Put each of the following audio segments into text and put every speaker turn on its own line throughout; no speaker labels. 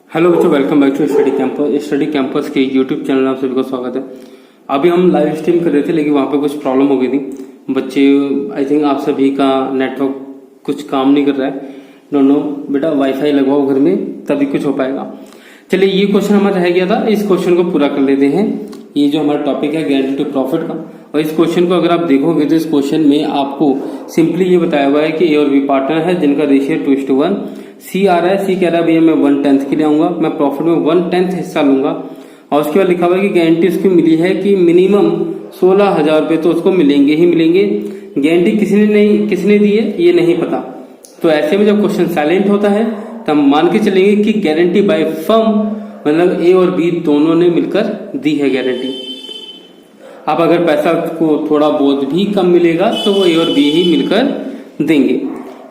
Hello बच्चों, welcome back to study campus के YouTube channel में आप सभी का स्वागत है। अभी हम लाइव स्ट्रीम कर रहे थे लेकिन वहाँ पे कुछ प्रॉब्लम हो गई थी। बच्चे आई थिंक आप सभी का नेटवर्क कुछ काम नहीं कर रहा है। दोनों बेटा वाईफाई लगवाओ घर में, तभी कुछ हो पाएगा। चलिए, ये क्वेश्चन हमारा रह गया था, इस क्वेश्चन को पूरा कर लेते हैं। ये जो हमारा टॉपिक है गारंटी टू प्रॉफिट का, और इस क्वेश्चन को अगर आप देखोगे तो इस क्वेश्चन में आपको सिंपली ये बताया हुआ है कि ए और बी पार्टनर है जिनका रेशियो 2:1। सी आ रहा है, सी कह रहा है भैया मैं 1/10 के लिए आऊंगा, मैं प्रॉफिट में 1/10 हिस्सा लूंगा। और उसके बाद लिखा हुआ है कि गारंटी उसकी मिली है कि मिनिमम 16,000 रुपए तो उसको मिलेंगे ही मिलेंगे। गारंटी किसने दी है ये नहीं पता। तो ऐसे में जब क्वेश्चन साइलेंट होता है तब मान के चलेंगे कि गारंटी बाय फर्म मतलब ए और बी दोनों ने मिलकर दी है गारंटी। अब अगर पैसा को थोड़ा बहुत भी कम मिलेगा तो वो ए और बी ही मिलकर देंगे।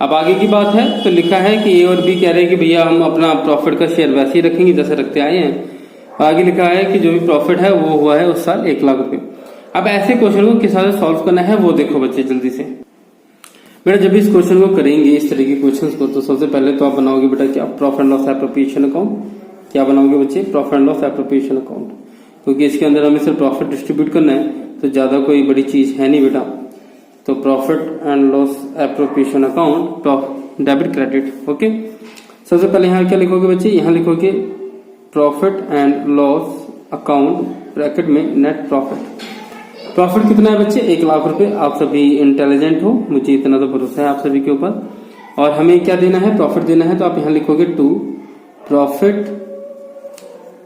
अब आगे की बात है तो लिखा है कि ए और बी कह रहे हैं कि भैया हम अपना प्रॉफिट का शेयर वैसे ही रखेंगे जैसे रखते आए हैं। आगे लिखा है कि जो भी प्रॉफिट है वो हुआ है उस साल 1 लाख रुपए। अब ऐसे क्वेश्चन को किस तरह से सॉल्व करना है वो देखो बच्चे जल्दी से। बेटा जब इस क्वेश्चन को करेंगे, इस तरह के क्वेश्चन को, तो सबसे पहले तो आप बनाओगे बेटा क्या, profit and loss appropriation account. क्या बनाओगे बच्चे? Profit and loss appropriation account, क्योंकि इसके अंदर हमें सिर्फ प्रॉफिट डिस्ट्रीब्यूट करना है तो ज्यादा कोई बड़ी चीज है नहीं बेटा। तो profit and loss appropriation account, debit credit. Okay, सबसे पहले यहाँ क्या लिखोगे बच्चे? यहाँ लिखोगे profit and loss account bracket में नेट प्रॉफिट। प्रॉफिट कितना है बच्चे? 1 लाख रुपए। आप सभी इंटेलिजेंट हो, मुझे इतना तो भरोसा है आप सभी के ऊपर। और हमें क्या देना है? प्रॉफिट देना है। तो आप यहाँ लिखोगे टू प्रॉफिट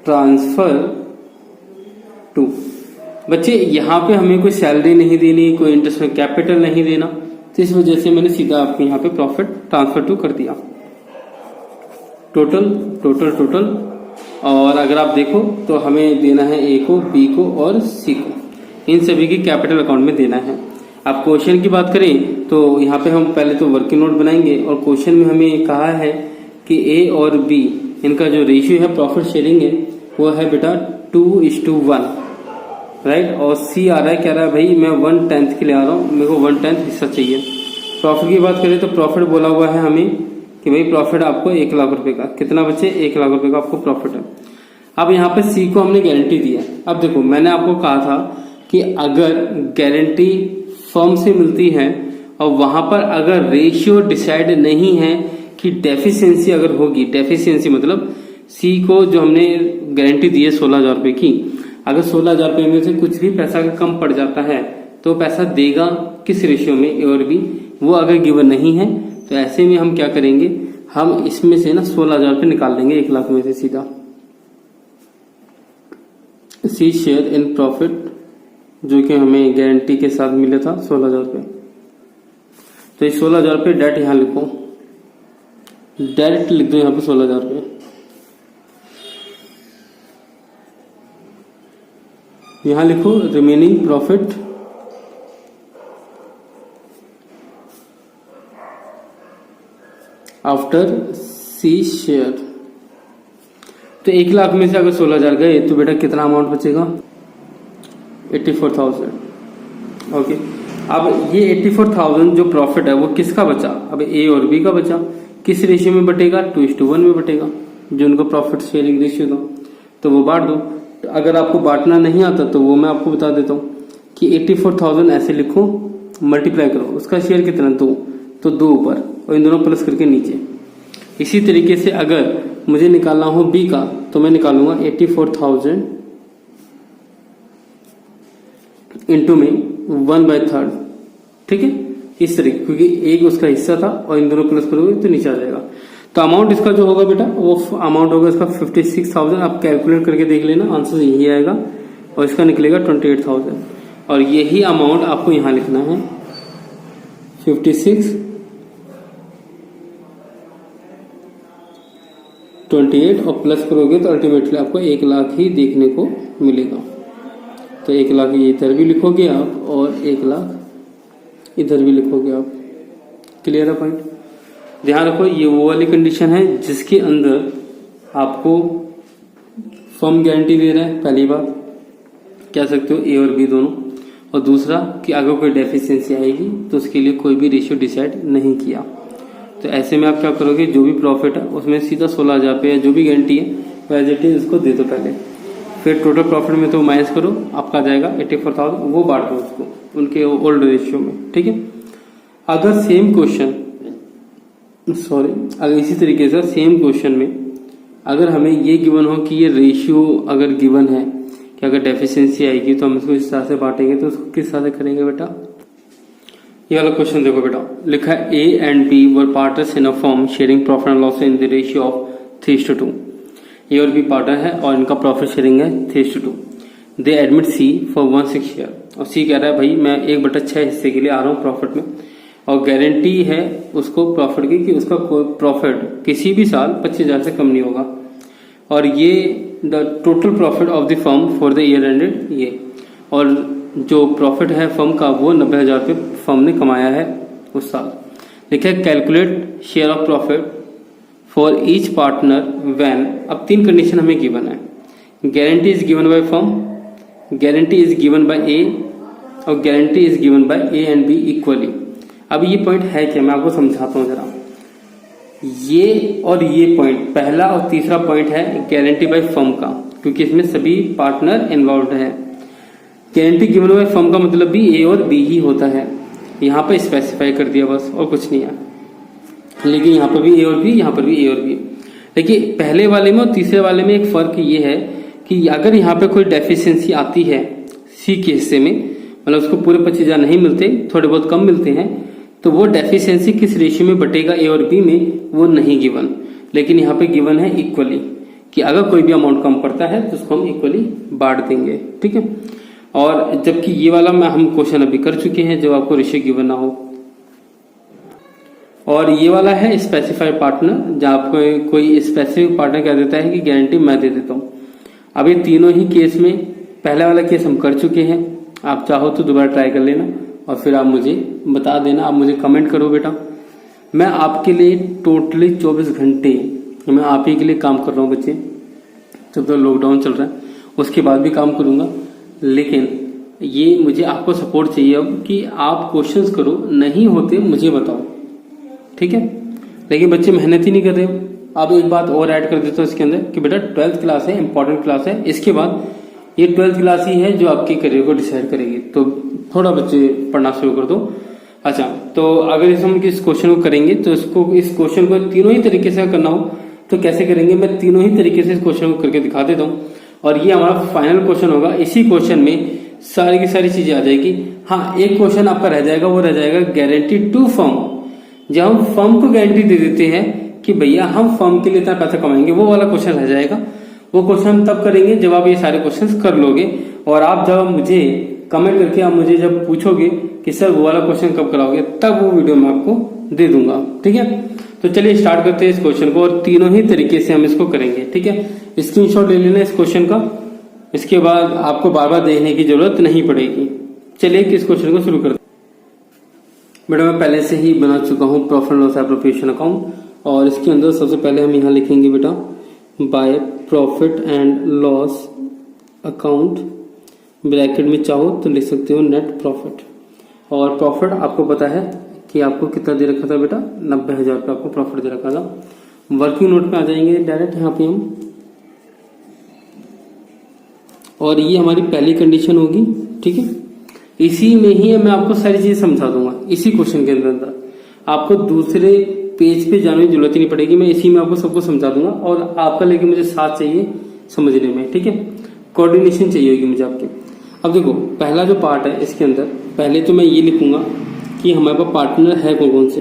ट्रांसफर टू। बच्चे यहाँ पे हमें कोई सैलरी नहीं देनी, कोई इंटरेस्ट में कैपिटल नहीं देना, तो इस वजह से मैंने सीधा आपको यहाँ पे प्रॉफिट ट्रांसफर टू कर दिया। Total total total. और अगर आप देखो तो हमें देना है ए को, बी को और सी को, इन सभी की कैपिटल अकाउंट में देना है। अब क्वेश्चन की बात करें तो यहाँ पे हम पहले तो वर्किंग नोट बनाएंगे, और क्वेश्चन में हमें कहा है कि ए और बी इनका जो रेशियो है प्रॉफिट शेयरिंग है वो है बेटा 2:1, राइट। और सी आ रहा है, कह रहा है भाई मैं 1/10 के लिए आ रहा हूँ, मेरे को 1/10 हिस्सा चाहिए। प्रॉफिट की बात करें तो प्रॉफिट बोला हुआ है हमें कि भाई प्रॉफिट आपको 1 लाख रुपए का। कितना बच्चे? 1 लाख रुपए का आपको प्रॉफिट है। अब यहाँ पे सी को हमने गारंटी दी है। अब देखो मैंने आपको कहा था कि अगर गारंटी फर्म से मिलती है और वहां पर अगर रेशियो डिसाइड नहीं है कि डेफिशिएंसी अगर होगी, डेफिशिएंसी मतलब सी को जो हमने गारंटी दी है 16,000 रुपए की, अगर 16,000 रुपए में से कुछ भी पैसा कम पड़ जाता है तो पैसा देगा किस रेशियो में? ए और बी। वो अगर गिवन नहीं है तो ऐसे में हम क्या करेंगे, हम इसमें से ना 16,000 रुपए निकाल लेंगे 1 लाख में से सीधा। सी शेयर इन प्रॉफिट जो कि हमें गारंटी के साथ मिला था 16,000 रुपए। तो ये 16,000 रुपए डायरेक्ट यहां लिखो, डायरेक्ट लिख दो यहाँ पे 16,000 रुपए। यहां लिखो remaining profit after C share. तो 1 लाख में से अगर 16,000 गए तो बेटा कितना अमाउंट बचेगा? 84,000। ओके, अब ये 84,000 जो प्रॉफिट है वो किसका बचा? अब ए और बी का बचा। किस रेशियो में बटेगा? 2:1 में बटेगा, जो उनका प्रॉफिट शेयरिंग रेशियो था। तो वो बांट दो। अगर आपको बांटना नहीं आता तो वो मैं आपको बता देता हूँ कि 84,000 ऐसे लिखो, मल्टीप्लाई करो, उसका शेयर कितना? 2, तो 2 ऊपर और इन दोनों प्लस करके नीचे। इसी तरीके से अगर मुझे निकालना हो बी का तो मैं निकालूंगा 84,000 इंटू में 1/3, ठीक है, इस तरीके, क्योंकि एक उसका हिस्सा था और इन दोनों प्लस करोगे तो नीचे आ जाएगा। तो अमाउंट इसका जो होगा बेटा वो अमाउंट होगा इसका 56,000। आप कैलकुलेट करके देख लेना, आंसर यही आएगा, और इसका निकलेगा 28,000। और यही अमाउंट आपको यहां लिखना है 56, 28 और प्लस करोगे तो अल्टीमेटली आपको 1 लाख ही देखने को मिलेगा। तो 1 लाख इधर भी लिखोगे आप और 1 लाख इधर भी लिखोगे आप। क्लियर है पॉइंट? ध्यान रखो ये वो वाली कंडीशन है जिसके अंदर आपको फर्म गारंटी दे रहा है, पहली बात कह सकते हो ए और बी दोनों, और दूसरा कि अगर कोई डेफिशिएंसी आएगी तो उसके लिए कोई भी रेशियो डिसाइड नहीं किया। तो ऐसे में आप क्या करोगे, जो भी प्रॉफिट है उसमें सीधा 16,000 पे या जो भी गारंटी है वो एज इट इज उसको दे दो पहले, फिर टोटल प्रॉफिट में तो माइनस करो, आपका आ जाएगा 84,000, वो बांट दो उसको उनके ओल्ड रेशियो में, ठीक है। अगर सेम क्वेश्चन अगर इसी तरीके से सेम क्वेश्चन में अगर हमें ये गिवन हो कि ये रेशियो अगर गिवन है कि अगर डेफिशिएंसी आएगी तो हम इसको इस तरह से बांटेंगे, तो उसको किस तरह से करेंगे बेटा। ये वाला क्वेश्चन देखो बेटा, लिखा है A and B were partners in a firm sharing profit and loss in the ratio of 3:2। A और बी पार्टनर है और इनका प्रॉफिट शेयरिंग है 3:2। They admit C for 1/6 share, और सी कह रहा है भाई मैं 1/6 हिस्से के लिए आ रहा हूँ प्रॉफिट में, और गारंटी है उसको प्रॉफिट की कि उसका प्रॉफिट किसी भी साल 25,000 से कम नहीं होगा, और ये the total profit of the firm for the year ended ये, और जो प्रॉफिट है फर्म का वो 90,000 रुपये फर्म ने कमाया है उस साल। देखिए calculate share of profit for each partner when, अब 3 कंडीशन हमें गिवन है, guarantee is given by firm, guarantee is given by A, और guarantee is given by A and B equally. अब ये पॉइंट है क्या, मैं आपको समझाता हूँ जरा। ये और ये पॉइंट, पहला और तीसरा पॉइंट है गारंटी बाय फर्म का, क्योंकि इसमें सभी पार्टनर इन्वॉल्व है। गारंटी गिवन बाय फर्म का मतलब भी ए और बी ही होता है, यहाँ पे स्पेसिफाई कर दिया बस, और कुछ नहीं है। लेकिन यहाँ पर भी ए और बी, यहाँ पर भी ए और बी। देखिए पहले वाले में और तीसरे वाले में एक फर्क ये है कि अगर यहाँ पे कोई डेफिशिएंसी आती है सी के हिस्से में, मतलब उसको पूरे 25,000 नहीं मिलते, थोड़े बहुत कम मिलते हैं, तो वो डेफिशिएंसी किस रेशियो में बटेगा ए और बी में, वो नहीं गिवन। लेकिन यहाँ पे गिवन है इक्वली, कि अगर कोई भी अमाउंट कम पड़ता है तो उसको हम इक्वली बांट देंगे, ठीक है। और जबकि ये वाला में हम क्वेश्चन अभी कर चुके हैं जब आपको रेशियो गिवन ना हो। और ये वाला है स्पेसिफाइड पार्टनर, जहाँ आपको कोई स्पेसिफिक पार्टनर कह देता है कि गारंटी मैं दे देता हूँ। अब ये तीनों ही केस में, पहला वाला केस हम कर चुके हैं, आप चाहो तो दोबारा ट्राई कर लेना और फिर आप मुझे बता देना, आप मुझे कमेंट करो बेटा। मैं आपके लिए टोटली 24 घंटे मैं आप ही के लिए काम कर रहा हूँ बच्चे, जब तक लॉकडाउन चल रहा है उसके बाद भी काम करूंगा, लेकिन ये मुझे आपको सपोर्ट चाहिए अब कि आप क्वेश्चंस करो, नहीं होते मुझे बताओ, ठीक है। लेकिन बच्चे मेहनत ही नहीं कर रहे हो। अब एक बात और ऐड कर देता हूँ इसके अंदर कि बेटा 12th क्लास है, इंपॉर्टेंट क्लास है, इसके बाद ये 12th क्लास ही है जो आपके करियर को डिसाइड करेगी, तो थोड़ा बच्चे पढ़ना शुरू कर दो। अच्छा, तो अगर हम इस क्वेश्चन को करेंगे तो इस क्वेश्चन को तीनों ही तरीके से करना हो तो कैसे करेंगे, मैं तीनों ही तरीके से इस क्वेश्चन को करके दिखा देता हूँ, और ये हमारा फाइनल क्वेश्चन होगा। इसी क्वेश्चन में सारी की सारी चीजें आ जाएगी। हाँ, एक क्वेश्चन आपका रह जाएगा, वो रह जाएगा गारंटी टू फर्म, जब हम फर्म को गारंटी दे देते हैं कि भैया हम फर्म के लिए इतना पैसा कमाएंगे, वो वाला क्वेश्चन रह जाएगा। वो क्वेश्चन हम तब करेंगे जब आप ये सारे क्वेश्चन कर लोगे, और आप जब मुझे कमेंट करके आप मुझे जब पूछोगे कि सर वो वाला क्वेश्चन कब कराओगे, तब वो वीडियो मैं आपको दे दूंगा, ठीक है। तो चलिए स्टार्ट करते हैं इस क्वेश्चन को, और तीनों ही तरीके से हम इसको करेंगे, ठीक है। स्क्रीनशॉट ले लेना इस क्वेश्चन का, इसके बाद आपको बार बार देखने की जरूरत नहीं पड़ेगी। चलिए इस क्वेश्चन को शुरू करते हैं। बेटा मैं पहले से ही बना चुका हूँ profit and loss appropriation account, और इसके अंदर सबसे पहले हम यहाँ लिखेंगे बेटा by profit and loss account, bracket में चाहो तो लिख सकते हो नेट प्रॉफिट। और प्रॉफिट आपको पता है कि आपको कितना दे रखा था बेटा, 90,000 रुपये आपको प्रॉफिट दे रखा था। वर्किंग नोट पे आ जाएंगे डायरेक्ट यहाँ पे हम, और ये हमारी पहली कंडीशन होगी, ठीक है। इसी में ही मैं आपको सारी चीजें समझा दूंगा, इसी क्वेश्चन के अंदर आपको दूसरे पेज पे जाने की जरूरत ही नहीं पड़ेगी, मैं इसी में आपको सबको समझा दूंगा, और आपका लेकिन मुझे साथ चाहिए समझने में, ठीक है। कोऑर्डिनेशन चाहिए होगी मुझे आपके। अब देखो पहला जो पार्ट है इसके अंदर, पहले तो मैं ये लिखूंगा कि हमारे पास पार्टनर है कौन कौन से,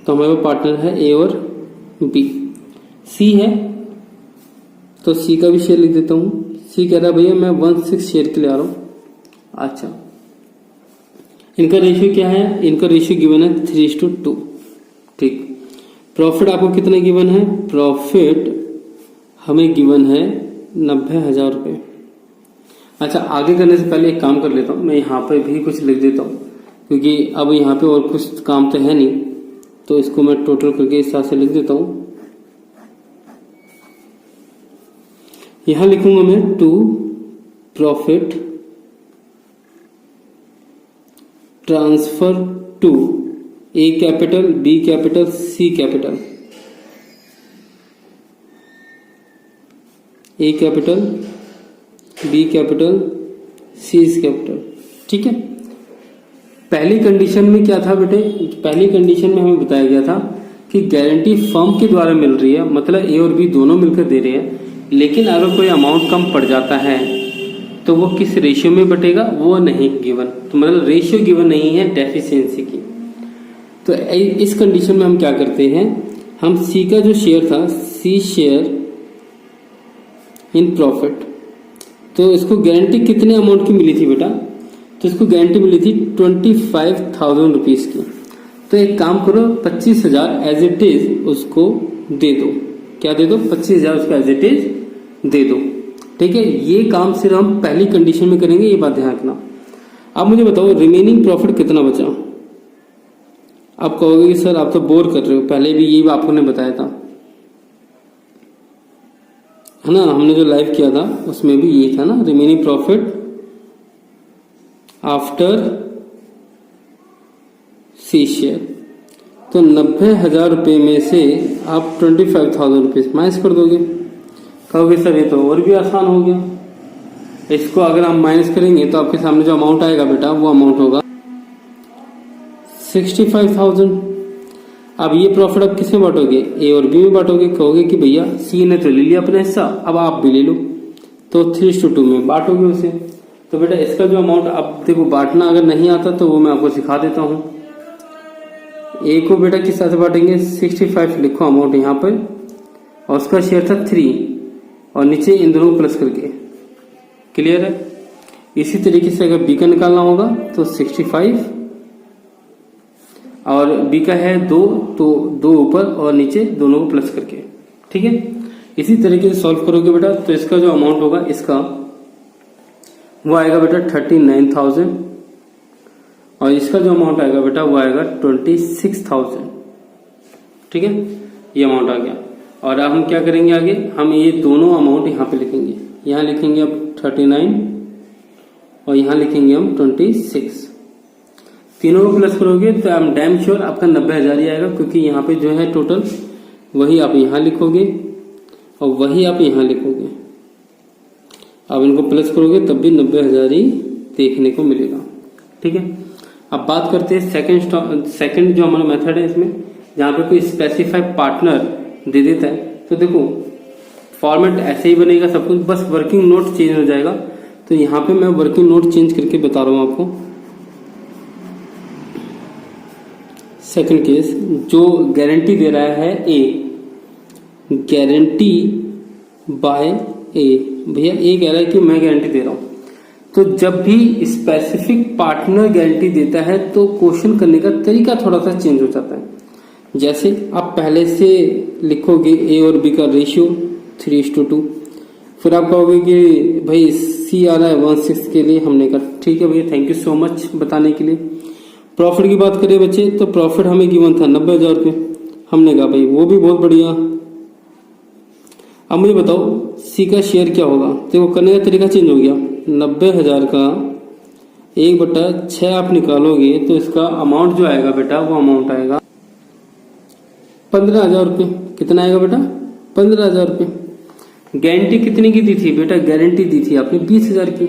तो हमारे पास पार्टनर है ए और बी। सी है तो सी का भी शेयर लिख देता हूं। सी कह रहा है भैया मैं 1/6 शेयर के लिए आ रहा हूं। अच्छा, इनका रेशियो क्या है, इनका रेशियो गिवन है 3:2, ठीक। प्रॉफिट आपको कितना गिवन है, प्रॉफिट हमें गिवन है 90,000 रुपये। अच्छा, आगे करने से पहले एक काम कर लेता हूँ, मैं यहाँ पे भी कुछ लिख देता हूँ, क्योंकि अब यहाँ पे और कुछ काम तो है नहीं, तो इसको मैं टोटल करके इस तरह से लिख देता हूँ। यहाँ लिखूंगा मैं to profit transfer to A capital, B capital, C capital, A capital, B capital, C is capital. ठीक है, पहली कंडीशन में क्या था बेटे, पहली कंडीशन में हमें बताया गया था कि गारंटी फर्म के द्वारा मिल रही है, मतलब ए और बी दोनों मिलकर दे रहे हैं, लेकिन अगर कोई अमाउंट कम पड़ जाता है तो वो किस रेशियो में बटेगा, वो नहीं गिवन, तो मतलब रेशियो गिवन नहीं है डेफिशिएंसी की। तो इस कंडीशन में हम क्या करते हैं, हम सी का जो शेयर था, सी शेयर इन प्रॉफिट, तो इसको गारंटी कितने अमाउंट की मिली थी बेटा, तो इसको गारंटी मिली थी 25,000 रुपीज की। तो एक काम करो, 25,000 एज इट इज उसको दे दो। क्या दे दो, 25,000 उसको एज इट इज दे दो। ठीक है, ये काम सिर्फ हम पहली कंडीशन में करेंगे, ये बात ध्यान रखना। अब मुझे बताओ रिमेनिंग प्रॉफिट कितना बचा। आप कहोगे कि सर आप तो बोर कर रहे हो, पहले भी यही आपको ने बताया था, है ना, हमने जो लाइव किया था उसमें भी यही था ना, remaining profit after C share. तो 90,000 रुपये में से आप 25,000 रुपीज माइनस कर दोगे। कहोगे सर ये तो और भी आसान हो गया, इसको अगर हम माइनस करेंगे तो आपके सामने जो अमाउंट आएगा बेटा, वो अमाउंट होगा 65,000। अब ये प्रॉफिट आप किसमें बांटोगे, ए और बी में बांटोगे। कहोगे कि भैया सी ने तो ले लिया अपना हिस्सा, अब आप भी ले लो, तो 3:2 में बांटोगे उसे। तो बेटा इसका जो अमाउंट, अब देखो बांटना अगर नहीं आता तो वो मैं आपको सिखा देता हूँ। ए को बेटा किस तरह से बांटेंगे, 65 लिखो अमाउंट यहाँ पर, और उसका शेयर था 3, और नीचे इन दोनों को प्लस करके। क्लियर है। इसी तरीके से अगर बी का निकालना होगा तो 65, और बी का है 2, तो 2 ऊपर और नीचे दोनों को प्लस करके। ठीक है, इसी तरीके से सॉल्व करोगे बेटा, तो इसका जो अमाउंट होगा इसका वो आएगा बेटा 39,000, और इसका जो अमाउंट आएगा बेटा वो आएगा 26,000। ठीक है, ये अमाउंट आ गया। और अब हम क्या करेंगे आगे, हम ये दोनों अमाउंट यहाँ पे लिखेंगे, यहाँ लिखेंगे अब 39 और यहाँ लिखेंगे हम 26। तीनों को प्लस करोगे तो आई एम डैम श्योर आपका 90,000 ही आएगा, क्योंकि यहाँ पे जो है टोटल वही आप यहाँ लिखोगे और वही आप यहाँ लिखोगे। अब इनको प्लस करोगे तब भी 90,000 ही देखने को मिलेगा। ठीक है, अब बात करते हैं सेकंड जो हमारा मेथड है इसमें, जहाँ पे कोई स्पेसिफाइड पार्टनर दे देता है। तो देखो फॉर्मेट ऐसे ही बनेगा सब कुछ, बस वर्किंग नोट चेंज हो जाएगा। तो यहाँ पे मैं वर्किंग नोट चेंज करके बता रहा हूँ आपको। सेकंड केस, जो गारंटी दे रहा है ए, गारंटी बाय ए, भैया ए कह रहा है कि मैं गारंटी दे रहा हूं। तो जब भी स्पेसिफिक पार्टनर गारंटी देता है तो क्वेश्चन करने का तरीका थोड़ा सा चेंज हो जाता है। जैसे आप पहले से लिखोगे ए और बी का रेशियो 3:2, फिर आप कहोगे कि भाई सी आ रहा है 1/6 के लिए। हमने कहा ठीक है भैया, थैंक यू सो मच बताने के लिए। प्रॉफिट की बात करें बच्चे, तो प्रॉफिट हमें गिवन था 90,000 रुपये। हमने कहा भाई वो भी बहुत बढ़िया। अब मुझे बताओ सी का शेयर क्या होगा। देखो करने का तरीका चेंज हो गया। 90,000 का 1/6 आप निकालोगे तो इसका अमाउंट जो आएगा बेटा, वो अमाउंट आएगा 15,000 रुपये। कितना आएगा बेटा, 15,000 रुपये। गारंटी कितने की दी थी बेटा, गारंटी दी थी आपने 20,000 की।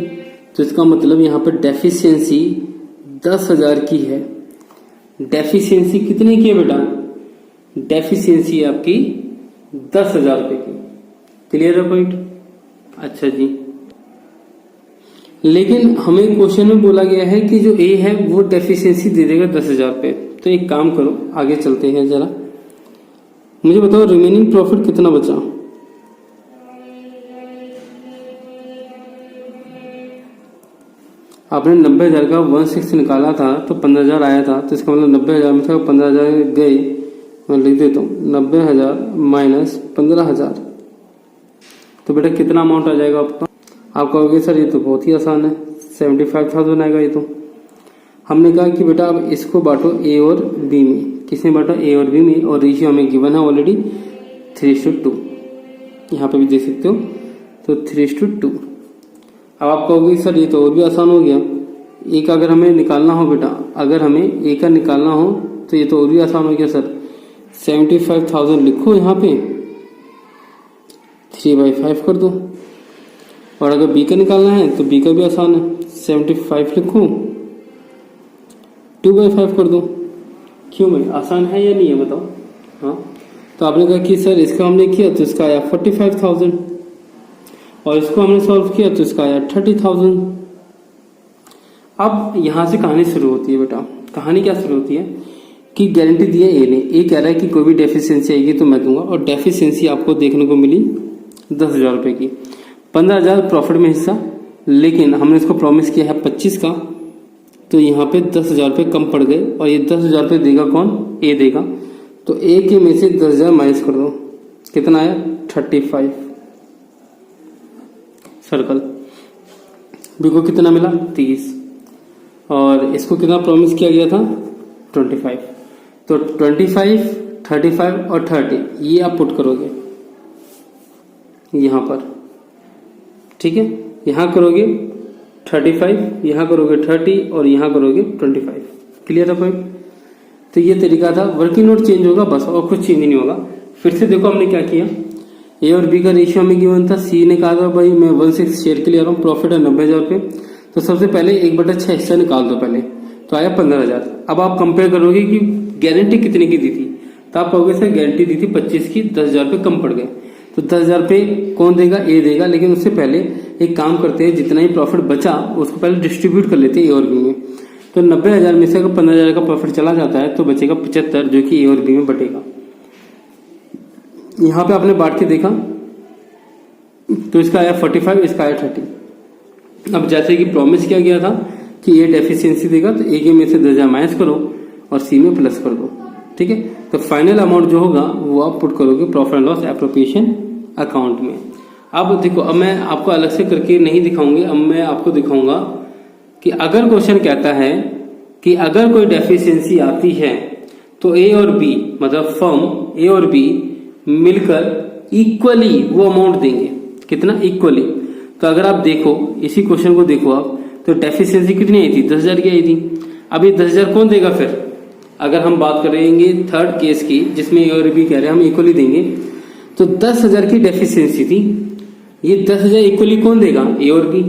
तो इसका मतलब यहाँ पर डेफिशिएंसी 10,000 की है। डेफिशिएंसी कितने की है बेटा, डेफिशिएंसी आपकी 10,000 रुपए की। क्लियर है पॉइंट। अच्छा जी, लेकिन हमें क्वेश्चन में बोला गया है कि जो ए है वो डेफिशिएंसी दे देगा 10,000 रुपये। तो एक काम करो, आगे चलते हैं जरा। मुझे बताओ रिमेनिंग प्रॉफिट कितना बचा। आपने 90,000 का 1/6 निकाला था तो 15,000 आया था। तो इसका मतलब 90,000 में था, 15,000 गए। मैं लिख देता हूँ 90,000 माइनस 15,000। तो बेटा कितना अमाउंट आ जाएगा आपका। आप कहोगे सर ये तो बहुत ही आसान है, 75,000 आएगा ये तो। हमने कहा कि बेटा अब इसको बांटो ए और बी में। किसमें बांटो, ए और बी में, और रेशियो हमें गिवन है ऑलरेडी 3:2। यहाँ पे भी देख सकते हो, तो 3:2। अब आप कहोगे सर ये तो और भी आसान हो गया। ए का अगर हमें निकालना हो बेटा, अगर हमें ए का निकालना हो तो ये तो और भी आसान हो गया सर। 75,000 लिखो यहाँ पे, 3/5 कर दो। और अगर बी का निकालना है तो बी का भी आसान है, 75 लिखो, 2/5 कर दो। क्यों भाई, आसान है या नहीं है बताओ? हाँ, तो आपने कहा कि सर इसका हमने किया तो इसका आया 45,000, और इसको हमने सॉल्व किया तो इसका आया 30,000। अब यहां से कहानी शुरू होती है बेटा। कहानी क्या शुरू होती है कि गारंटी दी है ए ने, ए कह रहा है कि कोई भी डेफिशिएंसी आएगी तो मैं दूंगा, और डेफिशिएंसी आपको देखने को मिली 10,000 रुपए की। 15,000 प्रॉफिट में हिस्सा, लेकिन हमने इसको प्रॉमिस किया है 25 का, तो यहाँ पे 10,000 रुपये कम पड़ गए, और ये 10,000 रुपये देगा कौन? ए देगा। तो ए के में से 10,000 माइनस कर दो, कितना आया? 35 सर्कल। बी को कितना मिला? 30, और इसको कितना प्रॉमिस किया गया था? 25। तो 25, 35 और 30 ये आप पुट करोगे यहां पर, ठीक है? यहां करोगे 35, यहां करोगे 30 और यहां करोगे 25। क्लियर है पॉइंट? तो ये तरीका था। वर्किंग नोट चेंज होगा बस, और कुछ चेंज नहीं होगा। फिर से देखो हमने क्या किया, ए और बी का रेशियो हमें गिवन था। सी ने कहा था भाई मैं 1/6 शेयर के लिए आ रहा हूँ, प्रॉफिट है 90,000 रुपये, तो सबसे पहले 1/6 हिस्सा निकाल दो पहले, तो आया 15,000। अब आप कंपेयर करोगे कि गारंटी कितने की दी थी, तो आप कहोगे सर गारंटी दी थी 25 की, 10,000 रुपये कम पड़ गए। तो 10,000 रुपये कौन देगा? ए देगा। लेकिन उससे पहले एक काम करते हैं, जितना ही प्रॉफिट बचा उसको पहले डिस्ट्रीब्यूट कर लेते हैं ए और बी में। तो 90,000 में से अगर 15,000 का प्रॉफिट चला जाता है तो बचेगा 75, जो कि ए और बी में बटेगा। यहां पे आपने बांट के देखा तो इसका आया 45, इसका आया 30। अब जैसे कि प्रॉमिस किया गया था कि ए डेफिशिएंसी देगा, तो ए के में से 10,000 माइनस करो और सी में प्लस कर दो, ठीक है? तो फाइनल अमाउंट जो होगा वो आप पुट करोगे profit and loss appropriation account में। अब देखो, अब मैं आपको अलग से करके नहीं दिखाऊंगी, अब मैं आपको दिखाऊंगा कि अगर क्वेश्चन कहता है कि अगर कोई डेफिशिएंसी आती है तो ए और बी, मतलब फर्म ए और बी मिलकर इक्वली वो अमाउंट देंगे। कितना? इक्वली। तो अगर आप देखो इसी क्वेश्चन को देखो आप, तो डेफिशिएंसी कितनी आई थी? 10,000 की आई थी। अब ये 10,000 कौन देगा फिर? अगर हम बात करेंगे थर्ड केस की, जिसमें ए और बी कह रहे हैं हम इक्वली देंगे, तो 10,000 की डेफिशिएंसी थी, ये 10,000 इक्वली कौन देगा? ए और बी।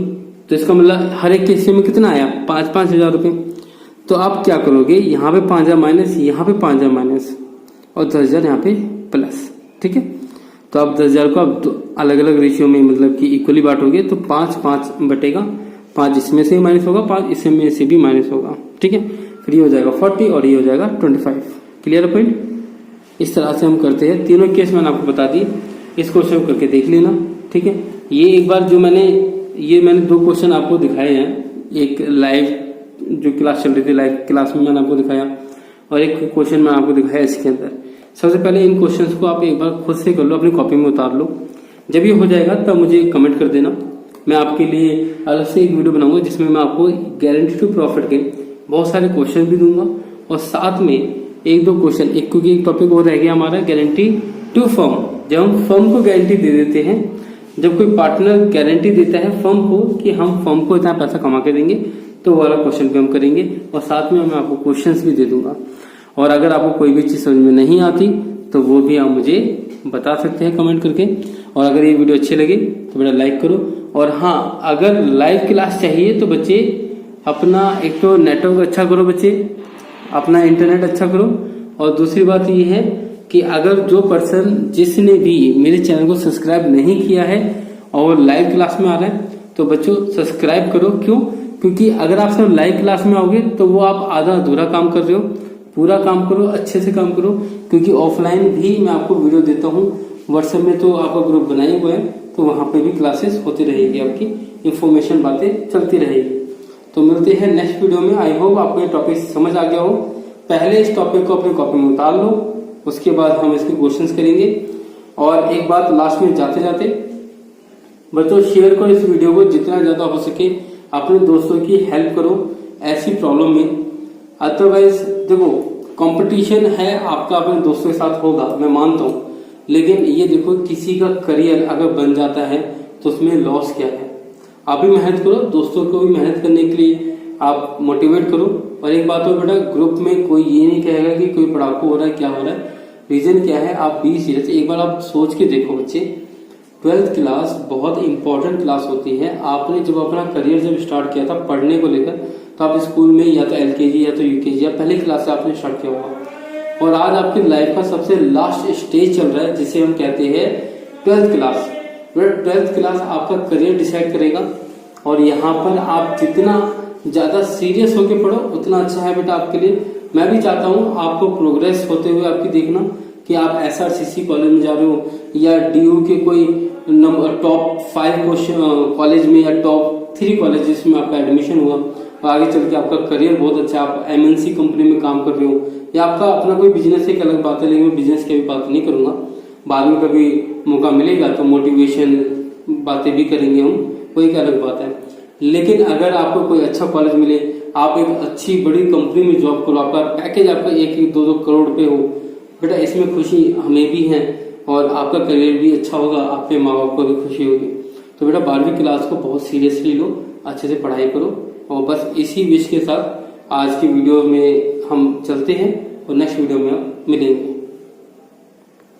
तो इसका मतलब हर एक केस में कितना आया? 5,000 रुपए। तो आप क्या करोगे, यहाँ पे 5,000 माइनस, यहाँ पे 5,000 माइनस, और 10,000 यहाँ पे प्लस, ठीक है? तो आप 10,000 को आप अलग अलग रेशियो में मतलब कि इक्वली बांटोगे, तो 5 बटेगा, 5 इसमें से माइनस होगा, 5 इसमें से भी माइनस होगा, ठीक है? फिर ये हो जाएगा 40 और ये हो जाएगा 25। क्लियर है पॉइंट? इस तरह से हम करते हैं। तीनों केस मैंने आपको बता दी, इस क्वेश्चन करके देख लेना, ठीक है? ये एक बार जो मैंने 2 क्वेश्चन आपको दिखाए हैं, एक लाइव जो क्लास चल रही थी, लाइव क्लास में मैंने आपको दिखाया, और एक क्वेश्चन मैंने आपको दिखाया इसके अंदर। सबसे पहले इन क्वेश्चंस को आप एक बार खुद से कर लो, अपनी कॉपी में उतार लो। जब ये हो जाएगा तब मुझे कमेंट कर देना, मैं आपके लिए अलग से एक वीडियो बनाऊंगा जिसमें मैं आपको गारंटी टू प्रॉफिट के बहुत सारे क्वेश्चन भी दूंगा, और साथ में 1-2 क्वेश्चन, क्योंकि एक टॉपिक और रह गया हमारा गारंटी टू फर्म। जब हम फर्म को गारंटी दे देते हैं, जब कोई पार्टनर गारंटी देता है फर्म को कि हम फर्म को इतना पैसा कमा के देंगे, तो वो वाला क्वेश्चन भी हम करेंगे, और साथ में मैं आपको क्वेश्चंस भी दे दूंगा। और अगर आपको कोई भी चीज समझ में नहीं आती तो वो भी आप मुझे बता सकते हैं कमेंट करके। और अगर ये वीडियो अच्छी लगे तो बेटा लाइक करो। और हाँ, अगर लाइव क्लास चाहिए तो बच्चे अपना एक तो नेटवर्क अच्छा करो, बच्चे अपना इंटरनेट अच्छा करो, और दूसरी बात ये है कि अगर जो पर्सन जिसने भी मेरे चैनल को सब्सक्राइब नहीं किया है और लाइव क्लास में आ रहा है, तो बच्चों सब्सक्राइब करो। क्यों? क्योंकि अगर आप सब लाइव क्लास में आओगे तो वो आप आधा अधूरा काम कर रहे हो, पूरा काम करो, अच्छे से काम करो। क्योंकि ऑफलाइन भी मैं आपको वीडियो देता हूँ, व्हाट्सएप में तो आपका ग्रुप बनाए हुए हैं, तो वहां पे भी क्लासेस होती रहेगी, आपकी इंफॉर्मेशन बातें चलती रहेगी। तो मिलते हैं नेक्स्ट वीडियो में। आई होप आपको ये टॉपिक समझ आ गया हो। पहले इस टॉपिक को अपने कॉपी में उतार लो, उसके बाद हम इसके क्वेश्चंस करेंगे। और एक बात लास्ट में जाते जाते, बच्चों शेयर करो इस वीडियो को जितना ज्यादा हो सके, अपने दोस्तों की हेल्प करो ऐसी प्रॉब्लम में। अदरवाइज देखो, कंपटीशन है आपका अपने दोस्तों के साथ होगा, मैं मानता हूं, लेकिन ये देखो किसी का करियर अगर बन जाता है तो उसमें लॉस क्या है। आप भी मेहनत करो, दोस्तों को भी मेहनत करने के लिए आप मोटिवेट करो। और एक बात और बेटा, ग्रुप में कोई ये नहीं कहेगा कि कोई पढ़ाकू हो रहा है, क्या हो रहा है। रीजन क्या है, आप बी सीरियस। एक बार आप सोच के देखो बच्चे, 12th क्लास बहुत इंपॉर्टेंट क्लास होती है। आपने जब अपना करियर जब स्टार्ट किया था पढ़ने को लेकर, तो आप स्कूल में या तो LKG या तो UKG या पहली क्लास से आपने स्टार्ट किया होगा, और आज आपकी लाइफ का सबसे लास्ट स्टेज चल रहा है जिसे हम कहते हैं 12th क्लास। 12th क्लास आपका करियर डिसाइड करेगा, और यहाँ पर आप जितना ज्यादा सीरियस होकर पढ़ो उतना अच्छा है बेटा आपके लिए। मैं भी चाहता हूँ आपको प्रोग्रेस होते हुए आपकी देखना कि आप SRCC कॉलेज में जा रहे हो या DU के कोई टॉप 5 कॉलेज में या टॉप 3 कॉलेज जिसमें आपका एडमिशन हुआ, और आगे चल के आपका करियर बहुत अच्छा, आप MNC कंपनी में काम कर रहे हो, या आपका अपना कोई बिजनेस एक अलग बात है, लेकिन मैं बिजनेस की भी बात नहीं करूंगा। बाद में कभी मौका मिलेगा तो मोटिवेशन बातें भी करेंगे हम, कोई एक अलग बात है। लेकिन अगर आपको कोई अच्छा कॉलेज मिले, आप एक अच्छी बड़ी कंपनी में जॉब करो, आपका पैकेज आपका 1-2 करोड़ रुपए हो, बेटा इसमें खुशी हमें भी है, और आपका करियर भी अच्छा होगा, आपके माँ बाप को भी खुशी होगी। तो बेटा 12वीं क्लास को बहुत सीरियसली लो, अच्छे से पढ़ाई करो। और बस इसी विश के साथ आज की वीडियो में हम चलते हैं, और नेक्स्ट वीडियो में हम मिलेंगे।